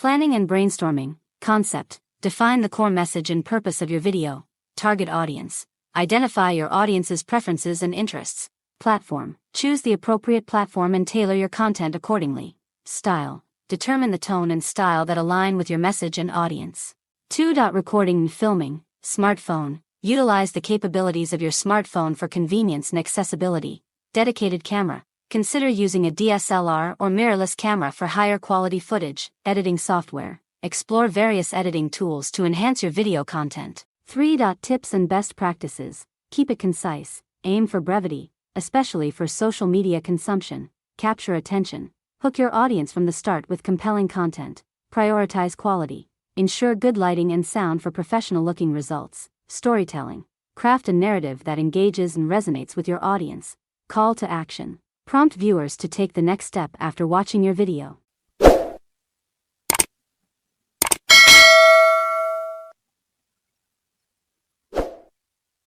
Planning and brainstorming. Concept. Define the core message and purpose of your video. Target audience. Identify your audience's preferences and interests. Platform. Choose the appropriate platform and tailor your content accordingly. Style. Determine the tone and style that align with your message and audience. 2. Recording and filming. Smartphone. Utilize the capabilities of your smartphone for convenience and accessibility. Dedicated camera. Consider using a DSLR or mirrorless camera for higher quality footage. Editing software. Explore various editing tools to enhance your video content. 3. Tips and best practices. Keep it concise. Aim for brevity, especially for social media consumption. Capture attention. Hook your audience from the start with compelling content. Prioritize quality. Ensure good lighting and sound for professional-looking results. Storytelling. Craft a narrative that engages and resonates with your audience. Call to action. Prompt viewers to take the next step after watching your video.